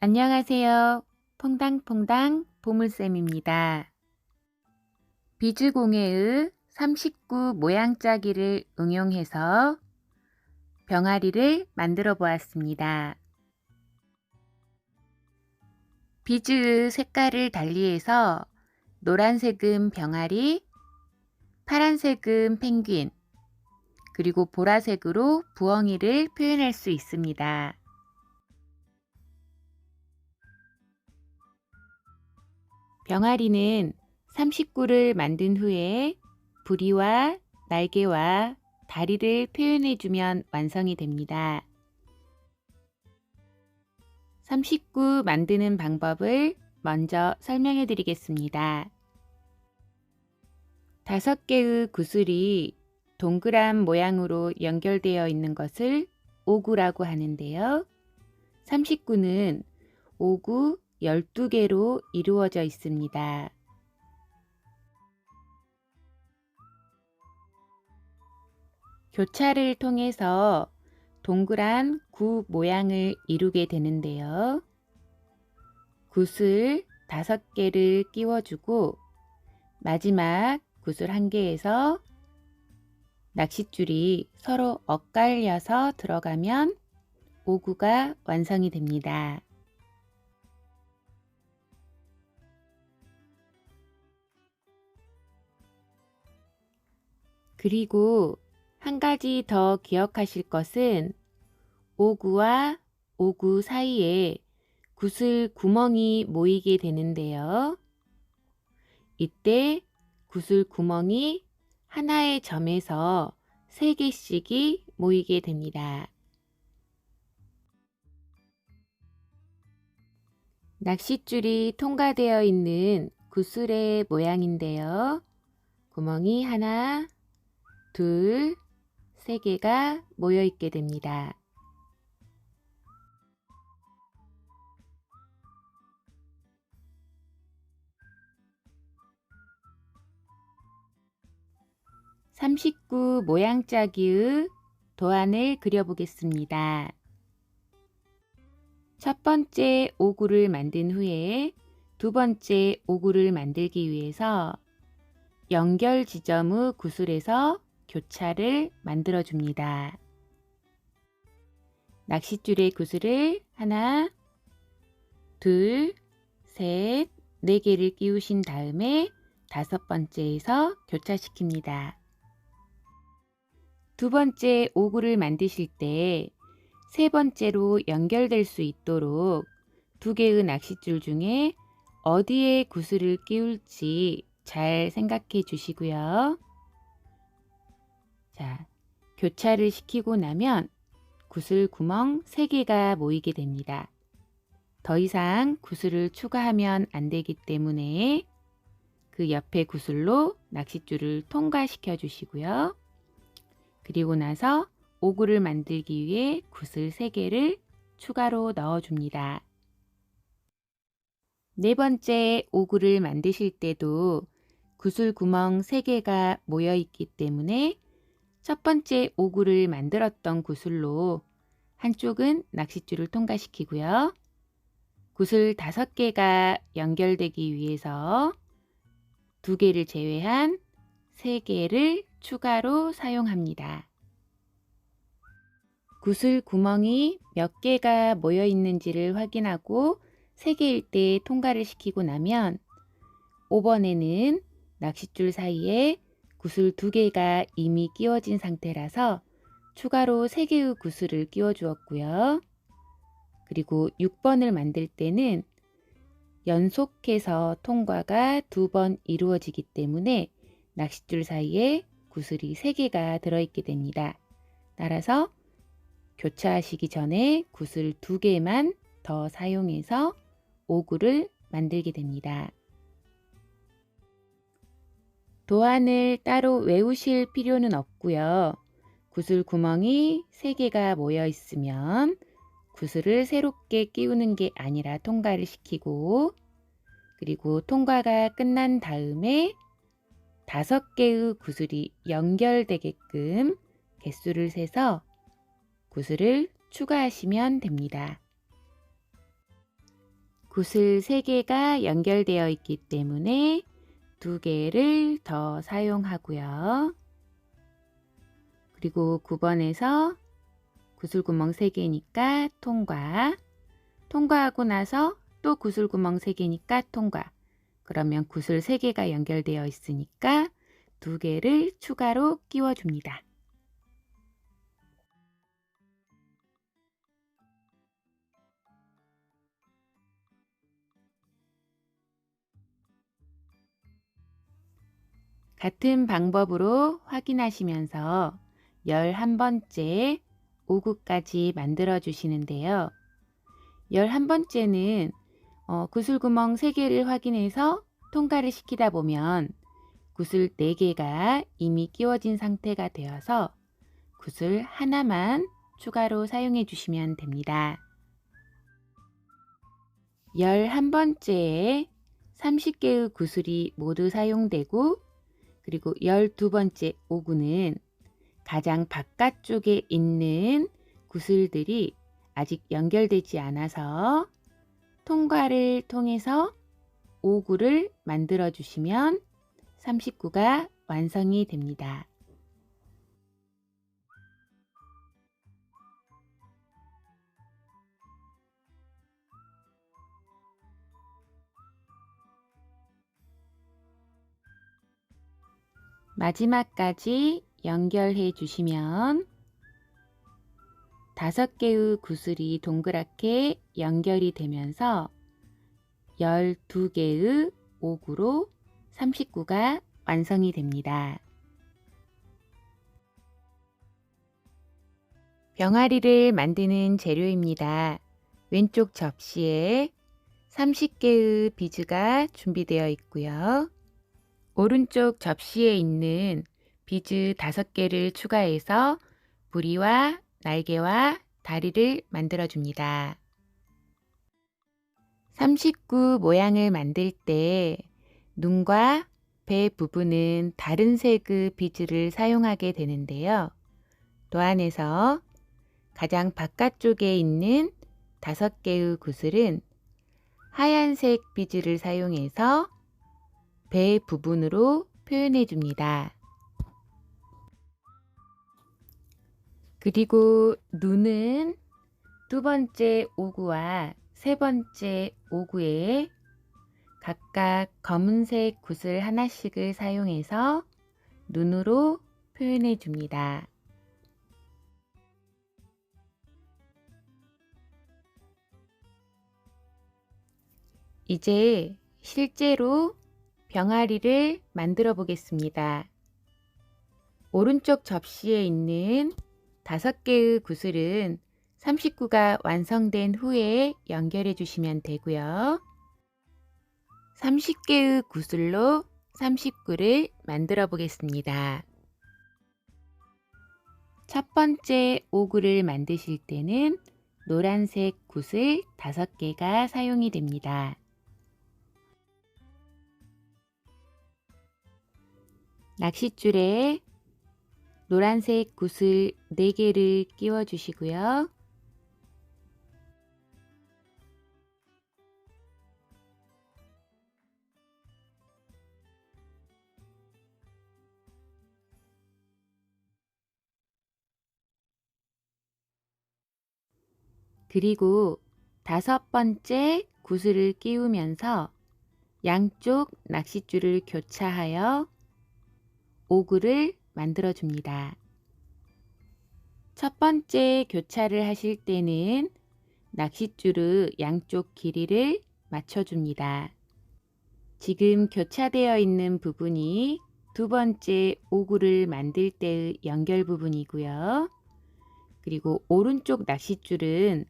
안녕하세요. 퐁당퐁당 보물쌤입니다. 비즈공예의 39 모양짜기를 응용해서 병아리를 만들어 보았습니다. 비즈의 색깔을 달리해서 노란색은 병아리, 파란색은 펭귄, 그리고 보라색으로 부엉이를 표현할 수 있습니다. 병아리는 39를 만든 후에 부리와 날개와 다리를 표현해주면 완성이 됩니다. 39 만드는 방법을 먼저 설명해 드리겠습니다. 5개의 구슬이 동그란 모양으로 연결되어 있는 것을 오구라고 하는데요. 39는 오구 12개로 이루어져 있습니다. 교차를 통해서 동그란 구 모양을 이루게 되는데요. 구슬 5개를 끼워주고 마지막 구슬 1개에서 낚싯줄이 서로 엇갈려서 들어가면 오구가 완성이 됩니다. 그리고 한 가지 더 기억하실 것은 오구와 오구 사이에 구슬 구멍이 모이게 되는데요. 이때 구슬 구멍이 하나의 점에서 3개씩이 모이게 됩니다. 낚싯줄이 통과되어 있는 구슬의 모양인데요. 구멍이 하나, 둘, 3개가 모여 있게 됩니다. (39) 모양짜기의 도안을 그려보겠습니다. 첫 번째 오구를 만든 후에 두 번째 오구를 만들기 위해서 연결 지점의 구슬에서 교차를 만들어 줍니다. 낚싯줄의 구슬을 하나, 둘, 셋, 4개를 끼우신 다음에 5번째에서 교차시킵니다. 두 번째 오구를 만드실 때 세 번째로 연결될 수 있도록 2개의 낚싯줄 중에 어디에 구슬을 끼울지 잘 생각해 주시고요. 자, 교차를 시키고 나면 구슬 구멍 3개가 모이게 됩니다. 더 이상 구슬을 추가하면 안 되기 때문에 그 옆에 구슬로 낚싯줄을 통과시켜 주시고요. 그리고 나서 오구를 만들기 위해 구슬 3개를 추가로 넣어줍니다. 네 번째 오구를 만드실 때도 구슬 구멍 3개가 모여 있기 때문에 첫 번째 오구를 만들었던 구슬로 한쪽은 낚싯줄을 통과시키고요. 구슬 5개가 연결되기 위해서 2개를 제외한 3개를 추가로 사용합니다. 구슬 구멍이 몇 개가 모여 있는지를 확인하고 3개일 때 통과를 시키고 나면 5번에는 낚싯줄 사이에 구슬 2개가 이미 끼워진 상태라서 추가로 3개의 구슬을 끼워 주었고요. 그리고 6번을 만들 때는 연속해서 통과가 2번 이루어지기 때문에 낚싯줄 사이에 구슬이 3개가 들어있게 됩니다. 따라서 교차하시기 전에 구슬 2개만 더 사용해서 오구를 만들게 됩니다. 도안을 따로 외우실 필요는 없고요. 구슬 구멍이 3개가 모여 있으면 구슬을 새롭게 끼우는 게 아니라 통과를 시키고 그리고 통과가 끝난 다음에 5개의 구슬이 연결되게끔 개수를 세서 구슬을 추가하시면 됩니다. 구슬 3개가 연결되어 있기 때문에 2개를 더 사용하고요. 그리고 9번에서 구슬구멍 3개니까 통과. 통과하고 나서 또 구슬구멍 3개니까 통과. 그러면 구슬 3개가 연결되어 있으니까 2개를 추가로 끼워줍니다. 같은 방법으로 확인하시면서 11번째 오구까지 만들어 주시는데요. 11번째는 구슬구멍 3개를 확인해서 통과를 시키다 보면 구슬 4개가 이미 끼워진 상태가 되어서 구슬 하나만 추가로 사용해 주시면 됩니다. 11번째에 30개의 구슬이 모두 사용되고 그리고 12번째 오구는 가장 바깥쪽에 있는 구슬들이 아직 연결되지 않아서 통과를 통해서 오구를 만들어 주시면 39가 완성이 됩니다. 마지막까지 연결해 주시면 5개의 구슬이 동그랗게 연결이 되면서 12개의 오구로 39가 완성이 됩니다. 병아리를 만드는 재료입니다. 왼쪽 접시에 30개의 비즈가 준비되어 있고요. 오른쪽 접시에 있는 비즈 5개를 추가해서 부리와 날개와 다리를 만들어 줍니다. 39 모양을 만들 때 눈과 배 부분은 다른 색의 비즈를 사용하게 되는데요. 도안에서 가장 바깥쪽에 있는 5개의 구슬은 하얀색 비즈를 사용해서 배 부분으로 표현해 줍니다. 그리고 눈은 2번째 오구와 3번째 오구에 각각 검은색 구슬 하나씩을 사용해서 눈으로 표현해 줍니다. 이제 실제로 병아리를 만들어 보겠습니다. 오른쪽 접시에 있는 5개의 구슬은 39가 완성된 후에 연결해 주시면 되고요. 30개의 구슬로 39를 만들어 보겠습니다. 첫 번째 오구를 만드실 때는 노란색 구슬 5개가 사용이 됩니다. 낚싯줄에 노란색 구슬 4개를 끼워 주시고요. 그리고 5번째 구슬을 끼우면서 양쪽 낚싯줄을 교차하여 오구를 만들어 줍니다. 첫 번째 교차를 하실 때는 낚싯줄의 양쪽 길이를 맞춰줍니다. 지금 교차되어 있는 부분이 2번째 오구를 만들 때의 연결 부분이고요. 그리고 오른쪽 낚싯줄은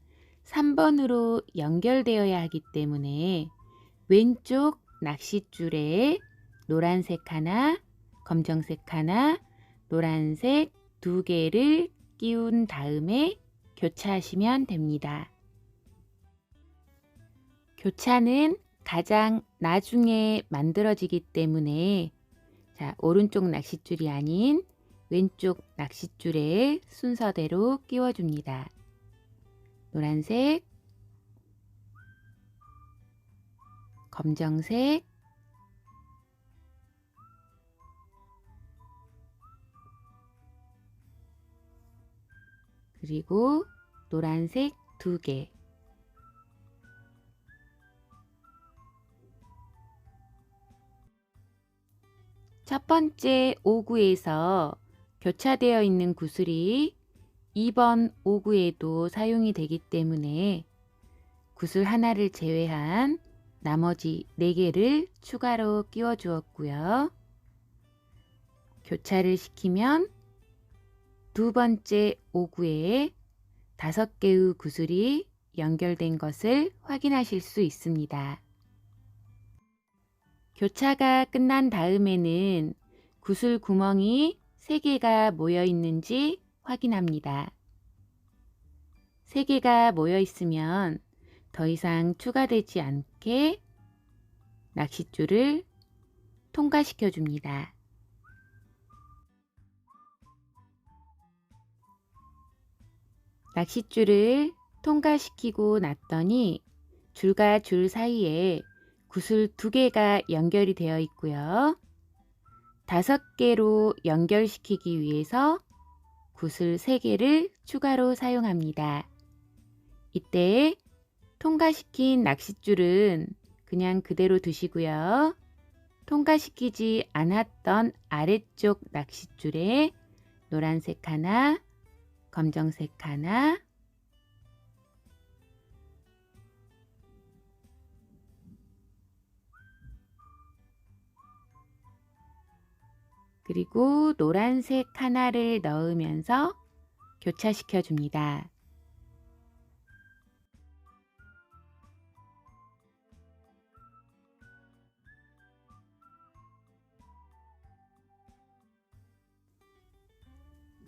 3번으로 연결되어야 하기 때문에 왼쪽 낚싯줄에 노란색 하나, 검정색 하나, 노란색 2개를 끼운 다음에 교차하시면 됩니다. 교차는 가장 나중에 만들어지기 때문에 오른쪽 낚싯줄이 아닌 왼쪽 낚싯줄에 순서대로 끼워줍니다. 노란색, 검정색, 그리고 노란색 2개. 첫 번째 오구에서 교차되어 있는 구슬이 2번 오구에도 사용이 되기 때문에 구슬 하나를 제외한 나머지 4개를 추가로 끼워 주었고요. 교차를 시키면 두 번째 오구에 5개의 구슬이 연결된 것을 확인하실 수 있습니다. 교차가 끝난 다음에는 구슬 구멍이 3개가 모여 있는지 확인합니다. 3개가 모여 있으면 더 이상 추가되지 않게 낚싯줄을 통과시켜 줍니다. 낚싯줄을 통과시키고 났더니 줄과 줄 사이에 구슬 2개가 연결이 되어 있고요. 5개로 연결시키기 위해서 구슬 3개를 추가로 사용합니다. 이때 통과시킨 낚싯줄은 그냥 그대로 두시고요. 통과시키지 않았던 아래쪽 낚싯줄에 노란색 하나, 검정색 하나, 그리고 노란색 하나를 넣으면서 교차시켜 줍니다.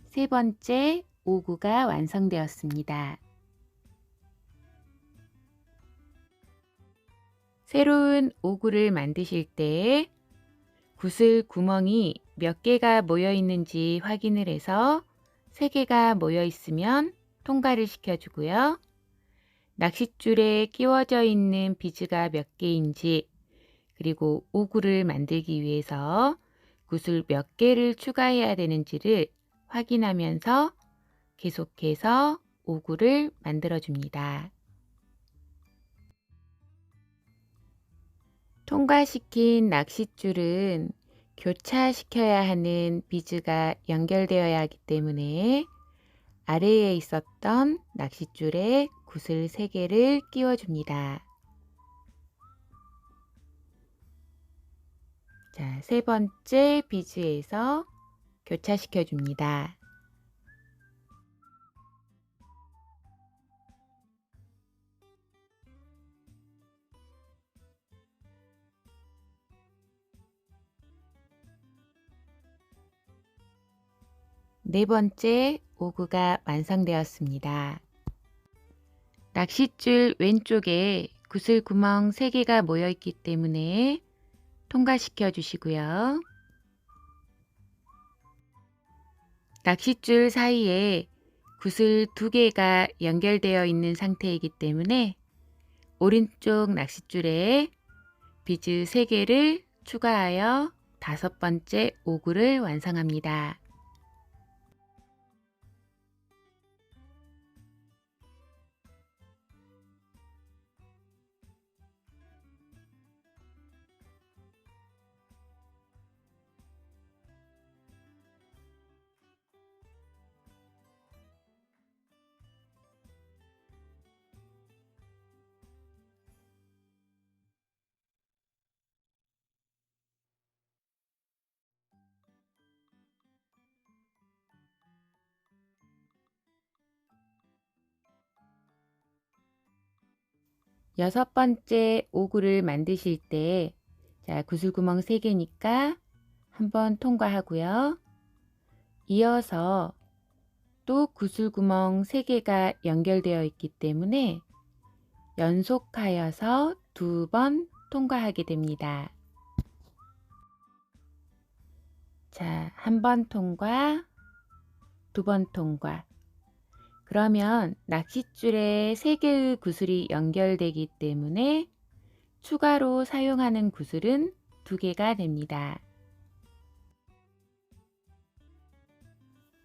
세 번째 오구가 완성되었습니다. 새로운 오구를 만드실 때 구슬 구멍이 몇 개가 모여 있는지 확인을 해서 3개가 모여 있으면 통과를 시켜주고요. 낚싯줄에 끼워져 있는 비즈가 몇 개인지, 그리고 오구를 만들기 위해서 구슬 몇 개를 추가해야 되는지를 확인하면서 계속해서 오구를 만들어 줍니다. 통과시킨 낚싯줄은 교차시켜야 하는 비즈가 연결되어야 하기 때문에 아래에 있었던 낚싯줄에 구슬 3개를 끼워 줍니다. 자, 세 번째 비즈에서 교차시켜 줍니다. 네 번째 오구가 완성되었습니다. 낚싯줄 왼쪽에 구슬 구멍 3개가 모여 있기 때문에 통과시켜 주시고요. 낚싯줄 사이에 구슬 2개가 연결되어 있는 상태이기 때문에 오른쪽 낚싯줄에 비즈 3개를 추가하여 5번째 오구를 완성합니다. 여섯 번째 오구를 만드실 때 구슬구멍 3개니까 한번 통과하고요. 이어서 또 구슬구멍 3개가 연결되어 있기 때문에 연속하여서 2번 통과하게 됩니다. 자, 한 번 통과, 2번 통과. 그러면 낚싯줄에 3개의 구슬이 연결되기 때문에 추가로 사용하는 구슬은 2개가 됩니다.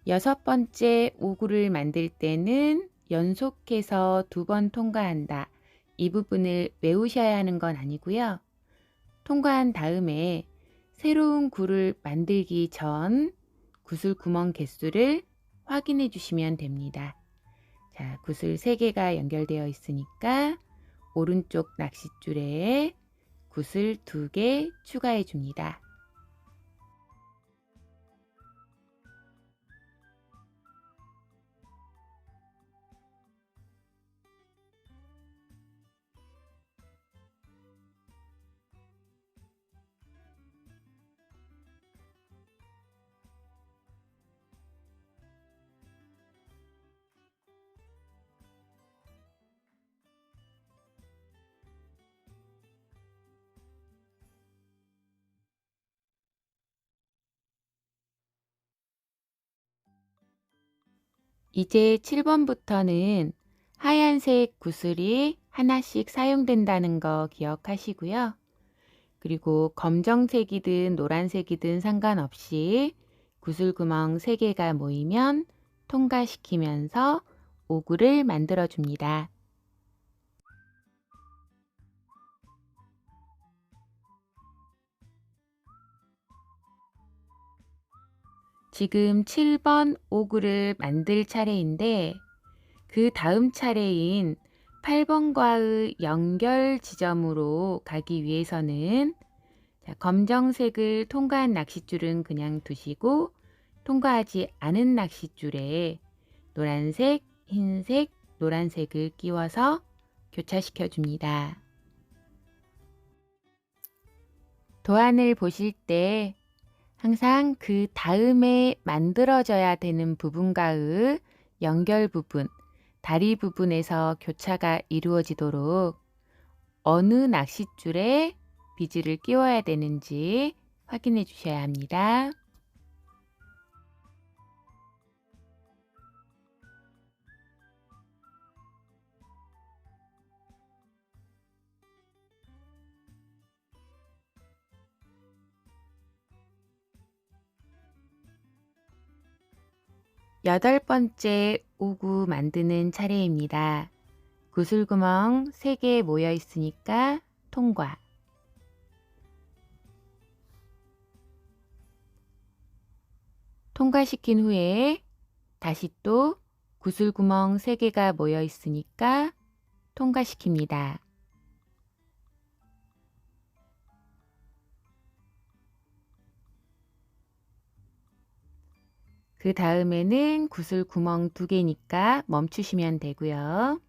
6번째 오구를 만들 때는 연속해서 2번 통과한다. 이 부분을 외우셔야 하는 건 아니고요. 통과한 다음에 새로운 굴을 만들기 전 구슬 구멍 개수를 확인해 주시면 됩니다. 자, 구슬 3개가 연결되어 있으니까 오른쪽 낚싯줄에 구슬 2개 추가해 줍니다. 이제 7번부터는 하얀색 구슬이 하나씩 사용된다는 거 기억하시고요. 그리고 검정색이든 노란색이든 상관없이 구슬 구멍 3개가 모이면 통과시키면서 오구를 만들어 줍니다. 지금 7번 오구를 만들 차례인데 그 다음 차례인 8번과의 연결 지점으로 가기 위해서는 검정색을 통과한 낚싯줄은 그냥 두시고 통과하지 않은 낚싯줄에 노란색, 흰색, 노란색을 끼워서 교차시켜 줍니다. 도안을 보실 때 항상 그 다음에 만들어져야 되는 부분과의 연결 부분, 다리 부분에서 교차가 이루어지도록 어느 낚싯줄에 비즈를 끼워야 되는지 확인해 주셔야 합니다. 여덟 번째 오구 만드는 차례입니다. 구슬구멍 3개 모여 있으니까 통과. 통과시킨 후에 다시 또 구슬구멍 3개가 모여 있으니까 통과시킵니다. 그 다음에는 구슬 구멍 2개니까 멈추시면 되고요.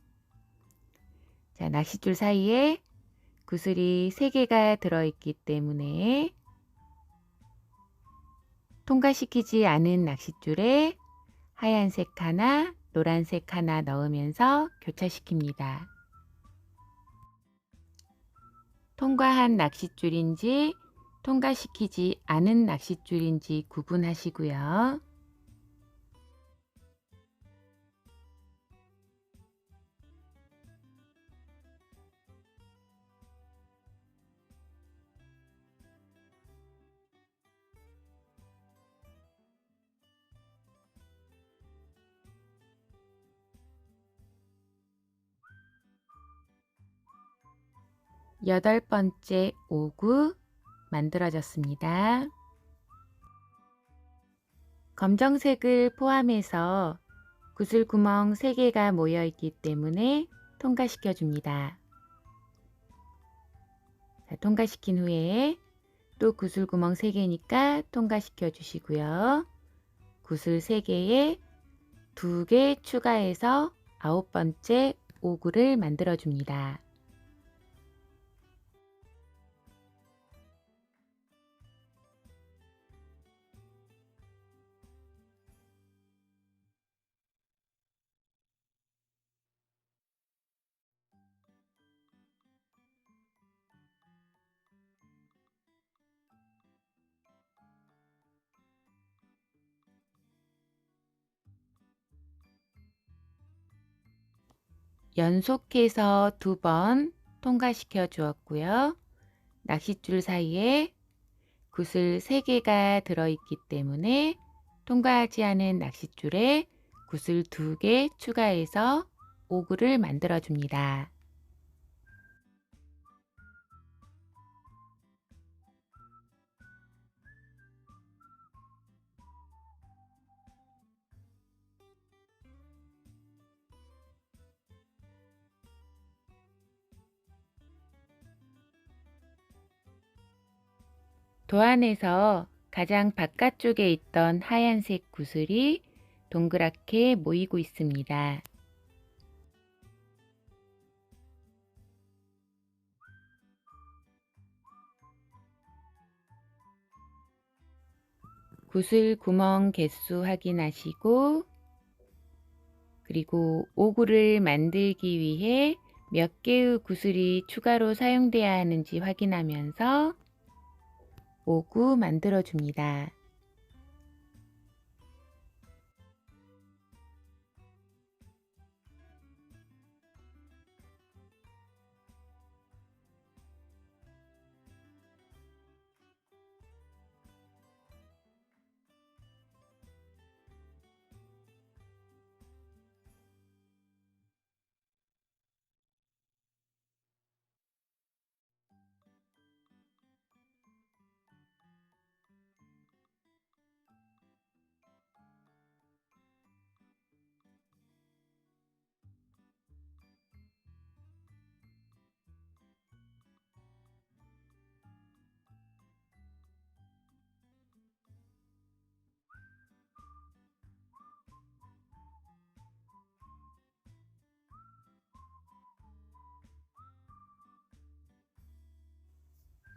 자, 낚싯줄 사이에 구슬이 3개가 들어있기 때문에 통과시키지 않은 낚싯줄에 하얀색 하나, 노란색 하나 넣으면서 교차시킵니다. 통과한 낚싯줄인지 통과시키지 않은 낚싯줄인지 구분하시고요. 여덟 번째 오구 만들어졌습니다. 검정색을 포함해서 구슬 구멍 3개가 모여 있기 때문에 통과시켜 줍니다. 자, 통과시킨 후에 또 구슬 구멍 3개니까 통과시켜 주시고요. 구슬 3개에 2개 추가해서 9번째 오구를 만들어 줍니다. 연속해서 2번 통과시켜 주었고요. 낚싯줄 사이에 구슬 3개가 들어있기 때문에 통과하지 않은 낚싯줄에 구슬 2개 추가해서 오구를 만들어 줍니다. 도안에서 가장 바깥쪽에 있던 하얀색 구슬이 동그랗게 모이고 있습니다. 구슬 구멍 개수 확인하시고, 그리고 오구를 만들기 위해 몇 개의 구슬이 추가로 사용돼야 하는지 확인하면서 오구 만들어 줍니다.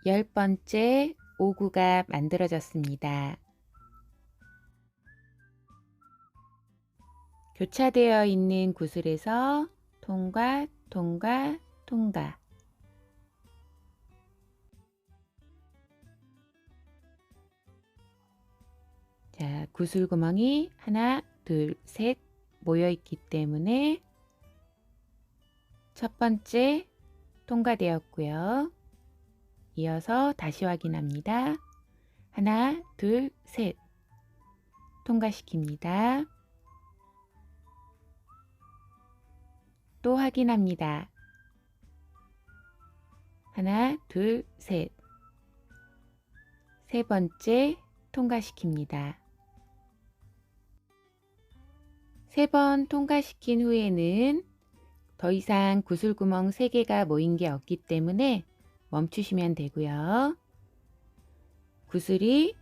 열 번째 오구가 만들어졌습니다. 교차되어 있는 구슬에서 통과, 통과, 통과. 자, 구슬 구멍이 하나, 둘, 셋 모여 있기 때문에 첫 번째 통과되었고요. 이어서 다시 확인합니다. 하나, 둘, 셋 통과시킵니다. 또 확인합니다. 하나, 둘, 셋. 세 번째 통과시킵니다. 세 번 통과시킨 후에는 더 이상 구슬구멍 3개가 모인 게 없기 때문에 멈추시면 되고요. 구슬이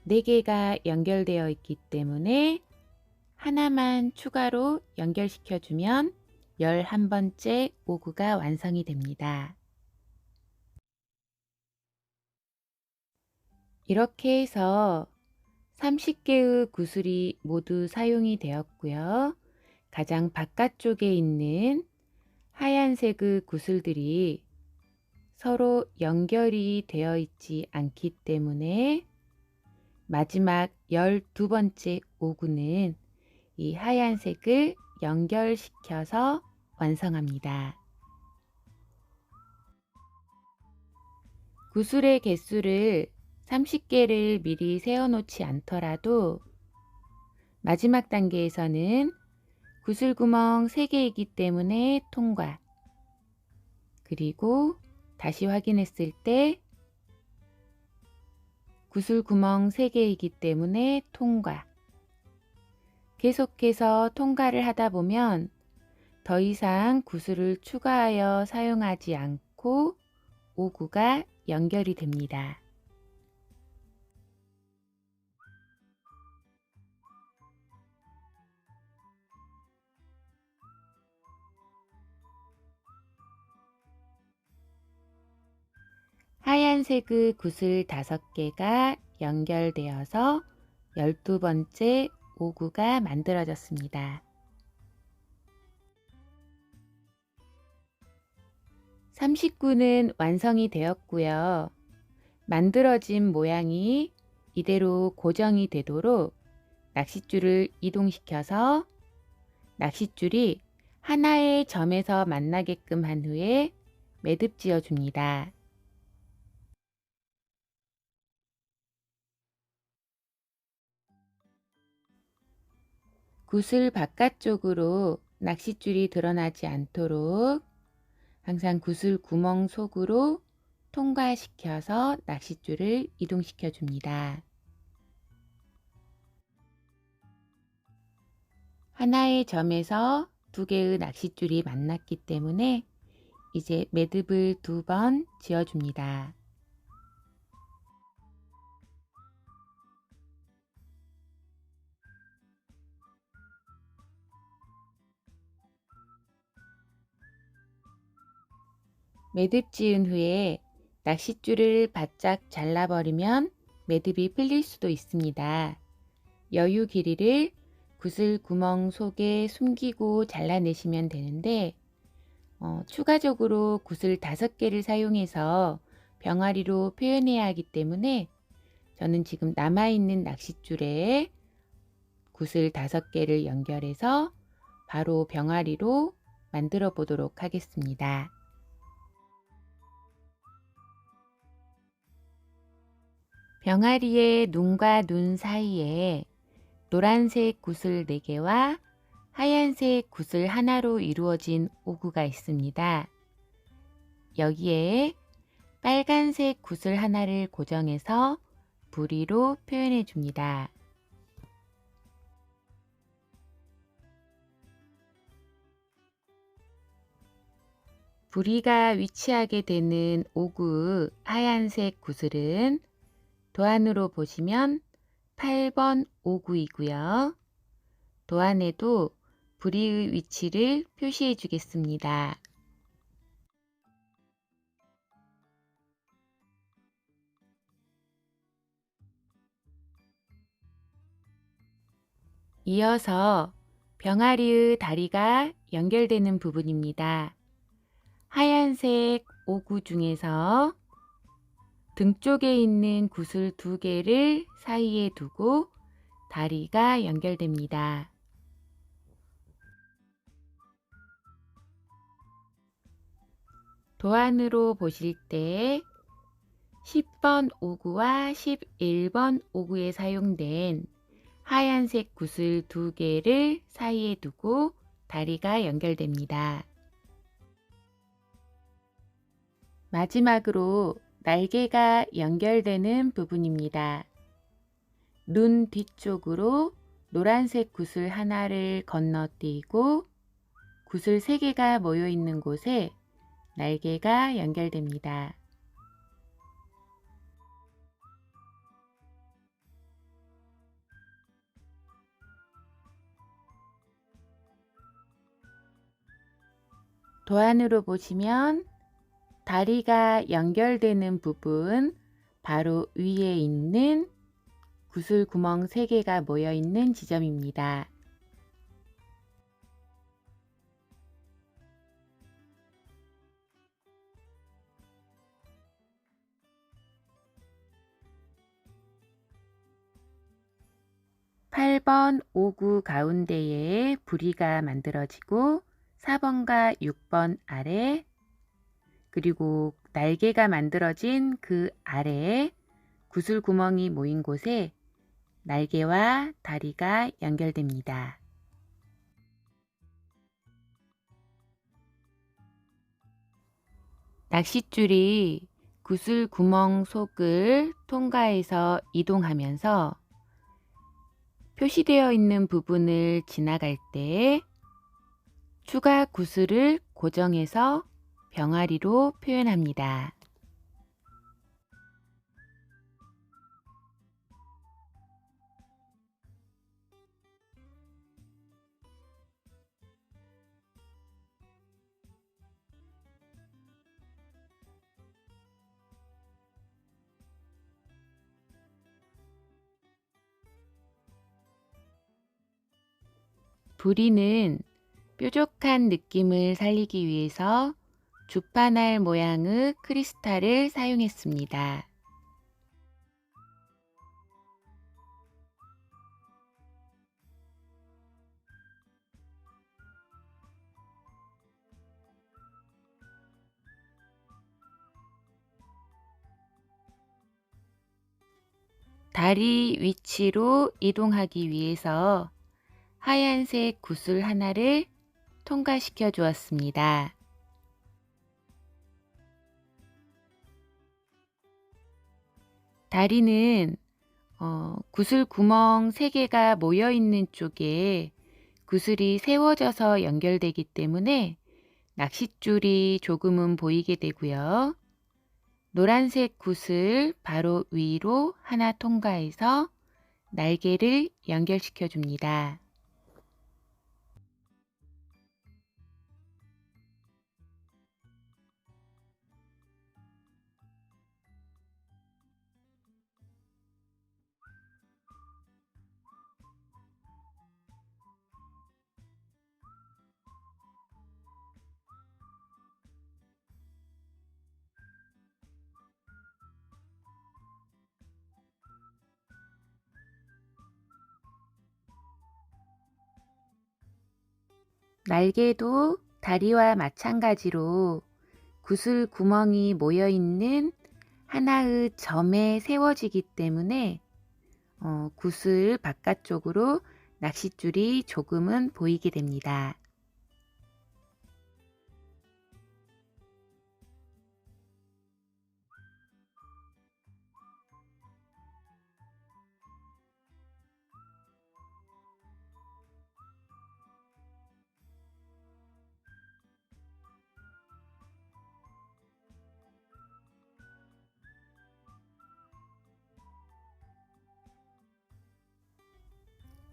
4개가 연결되어 있기 때문에 하나만 추가로 연결시켜 주면 11번째 오구가 완성이 됩니다. 이렇게 해서 30개의 구슬이 모두 사용이 되었고요. 가장 바깥쪽에 있는 하얀색의 구슬들이 서로 연결이 되어 있지 않기 때문에 마지막 12번째 오구는 이 하얀색을 연결시켜서 완성합니다. 구슬의 개수를 30개를 미리 세워 놓지 않더라도 마지막 단계에서는 구슬 구멍 3개이기 때문에 통과, 그리고 다시 확인했을 때 구슬 구멍 3개이기 때문에 통과, 계속해서 통과를 하다 보면 더 이상 구슬을 추가하여 사용하지 않고 오구가 연결이 됩니다. 하얀색의 구슬 5개가 연결되어서 12번째 오구가 만들어졌습니다. 39는 완성이 되었고요. 만들어진 모양이 이대로 고정이 되도록 낚싯줄을 이동시켜서 낚싯줄이 하나의 점에서 만나게끔 한 후에 매듭 지어줍니다. 구슬 바깥쪽으로 낚싯줄이 드러나지 않도록 항상 구슬 구멍 속으로 통과시켜서 낚싯줄을 이동시켜 줍니다. 하나의 점에서 두 개의 낚싯줄이 만났기 때문에 이제 매듭을 2번 지어줍니다. 매듭 지은 후에 낚싯줄을 바짝 잘라버리면 매듭이 풀릴 수도 있습니다. 여유 길이를 구슬 구멍 속에 숨기고 잘라내시면 되는데 추가적으로 구슬 5개를 사용해서 병아리로 표현해야 하기 때문에 저는 지금 남아있는 낚싯줄에 구슬 5개를 연결해서 바로 병아리로 만들어 보도록 하겠습니다. 병아리의 눈과 눈 사이에 노란색 구슬 4개와 하얀색 구슬 하나로 이루어진 오구가 있습니다. 여기에 빨간색 구슬 하나를 고정해서 부리로 표현해 줍니다. 부리가 위치하게 되는 오구 하얀색 구슬은 도안으로 보시면 8번 오구이고요. 도안에도 부리의 위치를 표시해 주겠습니다. 이어서 병아리의 다리가 연결되는 부분입니다. 하얀색 오구 중에서 등 쪽에 있는 구슬 2개를 사이에 두고 다리가 연결됩니다. 도안으로 보실 때 10번 오구와 11번 오구에 사용된 하얀색 구슬 2개를 사이에 두고 다리가 연결됩니다. 마지막으로 날개가 연결되는 부분입니다. 눈 뒤쪽으로 노란색 구슬 하나를 건너뛰고 구슬 3개가 모여 있는 곳에 날개가 연결됩니다. 도안으로 보시면 다리가 연결되는 부분 바로 위에 있는 구슬 구멍 3개가 모여 있는 지점입니다. (8번) 오구 가운데에 부리가 만들어지고 4번과 6번 아래 그리고 날개가 만들어진 그 아래에 구슬 구멍이 모인 곳에 날개와 다리가 연결됩니다. 낚싯줄이 구슬 구멍 속을 통과해서 이동하면서 표시되어 있는 부분을 지나갈 때 추가 구슬을 고정해서 병아리로 표현합니다. 부리는 뾰족한 느낌을 살리기 위해서 주파날 모양의 크리스탈을 사용했습니다. 다리 위치로 이동하기 위해서 하얀색 구슬 하나를 통과시켜 주었습니다. 다리는 구슬 구멍 3개가 모여 있는 쪽에 구슬이 세워져서 연결되기 때문에 낚싯줄이 조금은 보이게 되고요. 노란색 구슬 바로 위로 하나 통과해서 날개를 연결시켜 줍니다. 날개도 다리와 마찬가지로 구슬 구멍이 모여 있는 하나의 점에 세워지기 때문에 구슬 바깥쪽으로 낚싯줄이 조금은 보이게 됩니다.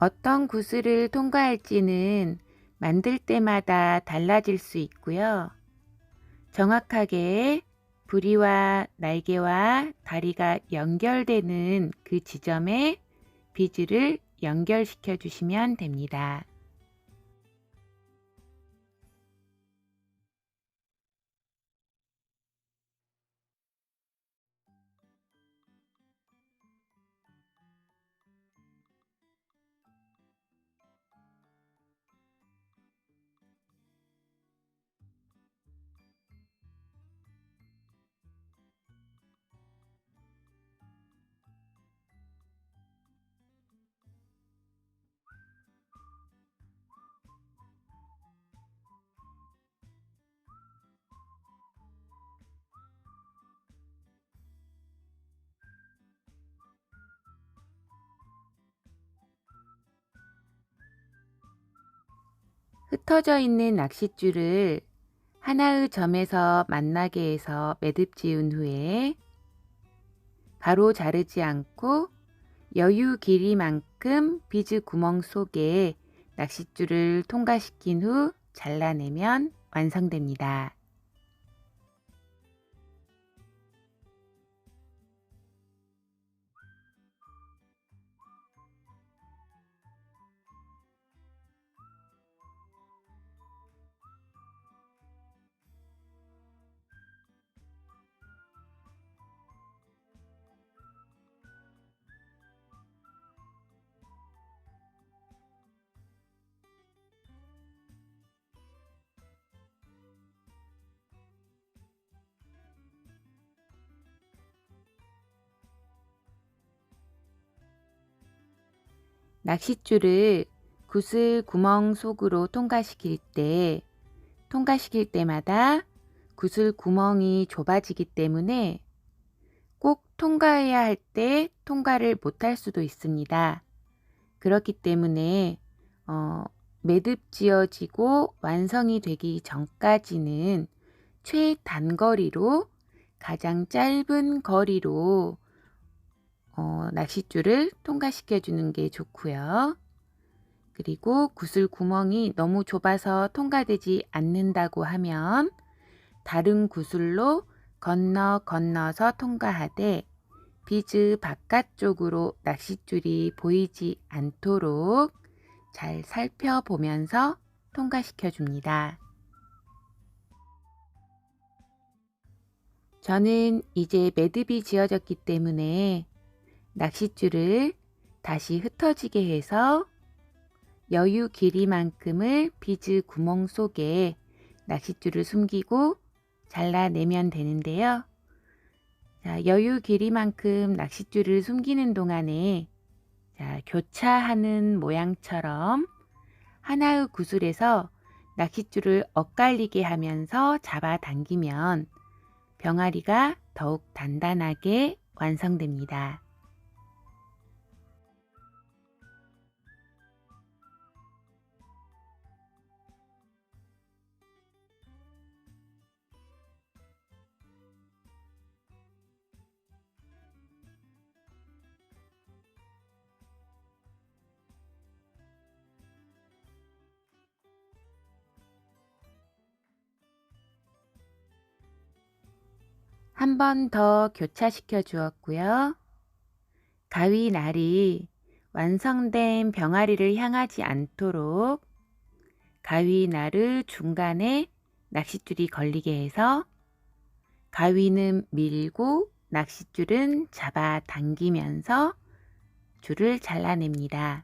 어떤 구슬을 통과할지는 만들 때마다 달라질 수 있고요. 정확하게 부리와 날개와 다리가 연결되는 그 지점에 비즈를 연결시켜 주시면 됩니다. 흩어져 있는 낚싯줄을 하나의 점에서 만나게 해서 매듭 지은 후에 가로 자르지 않고 여유 길이만큼 비즈 구멍 속에 낚싯줄을 통과시킨 후 잘라내면 완성됩니다. 낚싯줄을 구슬 구멍 속으로 통과시킬 때마다 구슬 구멍이 좁아지기 때문에 꼭 통과해야 할 때 통과를 못할 수도 있습니다. 그렇기 때문에 매듭 지어지고 완성이 되기 전까지는 최단거리로 가장 짧은 거리로 낚싯줄을 통과시켜 주는 게 좋고요. 그리고 구슬 구멍이 너무 좁아서 통과되지 않는다고 하면 다른 구슬로 건너서 통과하되 비즈 바깥쪽으로 낚싯줄이 보이지 않도록 잘 살펴보면서 통과시켜 줍니다. 저는 이제 매듭이 지어졌기 때문에 낚싯줄을 다시 흩어지게 해서 여유 길이만큼을 비즈 구멍 속에 낚싯줄을 숨기고 잘라내면 되는데요. 자, 여유 길이만큼 낚싯줄을 숨기는 동안에 자, 교차하는 모양처럼 하나의 구슬에서 낚싯줄을 엇갈리게 하면서 잡아당기면 병아리가 더욱 단단하게 완성됩니다. 한 번 더 교차시켜 주었고요. 가위 날이 완성된 병아리를 향하지 않도록 가위 날을 중간에 낚싯줄이 걸리게 해서 가위는 밀고 낚싯줄은 잡아 당기면서 줄을 잘라냅니다.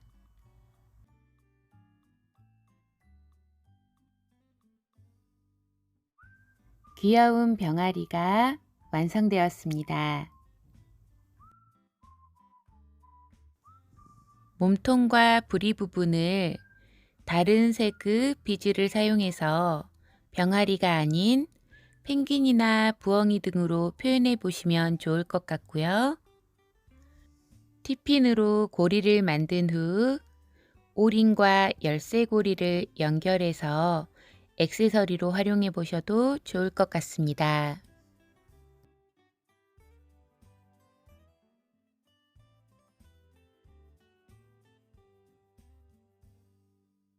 귀여운 병아리가 완성되었습니다. 몸통과 부리 부분을 다른 색의 비즈를 사용해서 병아리가 아닌 펭귄이나 부엉이 등으로 표현해 보시면 좋을 것 같고요. 티핀으로 고리를 만든 후 오링과 열쇠고리를 연결해서 액세서리로 활용해 보셔도 좋을 것 같습니다.